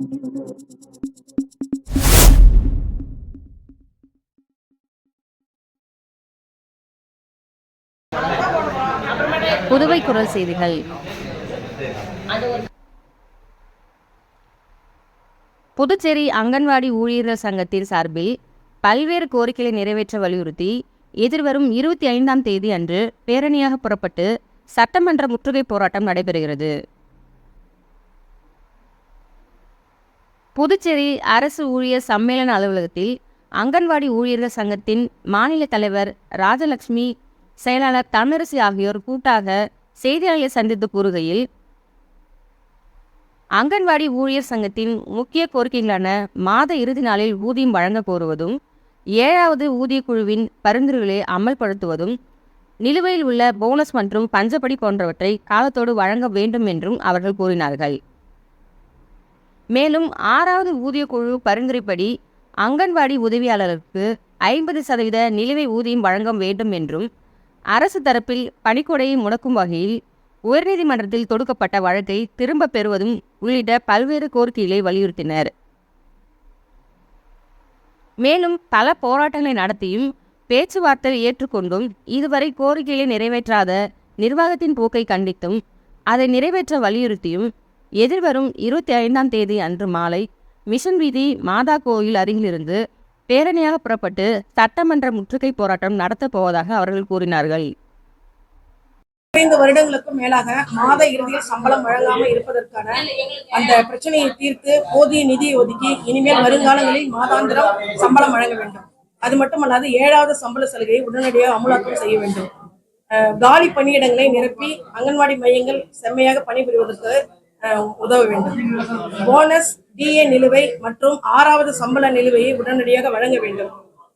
புதுவை குரல் செய்திகள். புதுச்சேரி அங்கன்வாடி ஊழியர்கள் சங்கத்தின் சார்பில் பல்வேறு கோரிக்கைகளை நிறைவேற்ற வலியுறுத்தி எதிர்வரும் 25ஆம் தேதி அன்று பேரணியாக புறப்பட்டு சட்டமன்ற முற்றுகை போராட்டம் நடைபெறுகிறது. புதுச்சேரி அரசு ஊழியர் சம்மேளன அலுவலகத்தில் அங்கன்வாடி ஊழியர்கள் சங்கத்தின் மாநில தலைவர் ராஜலட்சுமி, செயலாளர் தமிழரசி ஆகியோர் கூட்டாக செய்தியாளர்களை சந்தித்து கூறுகையில், அங்கன்வாடி ஊழியர் சங்கத்தின் முக்கிய கோரிக்கைகளான மாத இறுதி நாளில் ஊதியம் வழங்க கோருவதும், 7வது ஊதிய குழுவின் பரிந்துரைகளை அமல்படுத்துவதும், நிலுவையில் உள்ள போனஸ் மற்றும் பஞ்சப்படி போன்றவற்றை காலத்தோடு வழங்க வேண்டும் என்றும் அவர்கள் கூறினார்கள். மேலும் 6வது ஊதிய குழு பரிந்துரைப்படி அங்கன்வாடி உதவியாளருக்கு 50% நிலுவை ஊதியம் வழங்க வேண்டும் என்றும், அரசு தரப்பில் பணிக்கொடையை முடக்கும் வகையில் உயர்நீதிமன்றத்தில் தொடுக்கப்பட்ட வழக்கை திரும்ப பெறுவதும் உள்ளிட்ட பல்வேறு கோரிக்கைகளை வலியுறுத்தினர். மேலும் பல போராட்டங்களை நடத்தியும் பேச்சுவார்த்தை ஏற்றுக்கொண்டும் இதுவரை கோரிக்கைகளை நிறைவேற்றாத நிர்வாகத்தின் போக்கை கண்டித்தும் அதை நிறைவேற்ற வலியுறுத்தியும் எதிர்வரும் 25ஆம் தேதி அன்று மாலை மிஷன் வீதி மாதா கோயில் அருகிலிருந்து பேரணியாக புறப்பட்டு சட்டமன்ற முற்றுகை போராட்டம் நடத்தப் போவதாக அவர்கள் கூறினார்கள். 5 வருடங்களுக்கும் மேலாக மாத இறுதியில் சம்பளம் வழங்காமல் இருப்பதற்கான அந்த பிரச்சனையை தீர்த்து போதிய நிதியை ஒதுக்கி இனிமேல் வருங்காலங்களில் மாதாந்திரம் சம்பளம் வழங்க வேண்டும். அது மட்டுமல்லாது 7வது சம்பள சலுகையை உடனடியாக அமலாக்கம் செய்ய வேண்டும். காலி பணியிடங்களை நிரப்பி அங்கன்வாடி மையங்கள் செம்மையாக பணிபுரிவதற்கு உதவ வேண்டும். போனஸ், டிஏ நிலுவை மற்றும் 6வது சம்பள நிலுவையை உடனடியாக வழங்க வேண்டும்.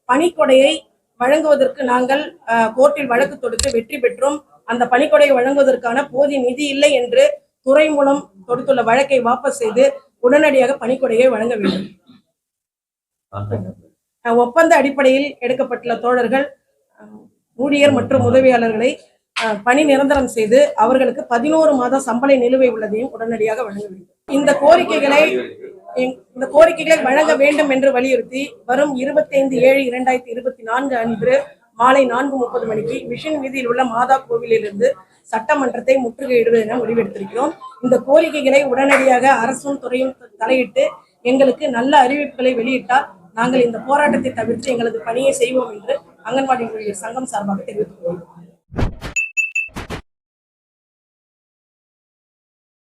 பணிக்கொடையை வழங்குவதற்கு நாங்கள் கோர்ட்டில் வழக்கு தொடுத்து வெற்றி பெற்றோம். அந்த பணிக்கொடையை வழங்குவதற்கான போதிய நிதி இல்லை என்று துறை மூலம் தொடுத்துள்ள வழக்கை வாபஸ் செய்து உடனடியாக பணிக்கொடையை வழங்க வேண்டும். ஒப்பந்த அடிப்படையில் எடுக்கப்பட்டுள்ள தோழர்கள், ஊழியர் மற்றும் உதவியாளர்களை பணி நிரந்தரம் செய்து அவர்களுக்கு 11 மாத சம்பள நிலுவை உள்ளதையும் உடனடியாக வழங்க வேண்டும். இந்த கோரிக்கைகளை வழங்க வேண்டும் என்று வலியுறுத்தி வரும் 25/7/2024 அன்று மாலை 4:30 மணிக்கு மிஷன் வீதியில் உள்ள மாதா கோவிலிலிருந்து சட்டமன்றத்தை முற்றுகையிடுவது என முடிவெடுத்திருக்கிறோம். இந்த கோரிக்கைகளை உடனடியாக அரசும் துறையும் தலையிட்டு எங்களுக்கு நல்ல அறிவிப்புகளை வெளியிட்டால் நாங்கள் இந்த போராட்டத்தை தவிர்த்து எங்களது பணியை செய்வோம் என்று அங்கன்வாடி ஊழியர் சங்கம் சார்பாக தெரிவித்துள்ளோம்.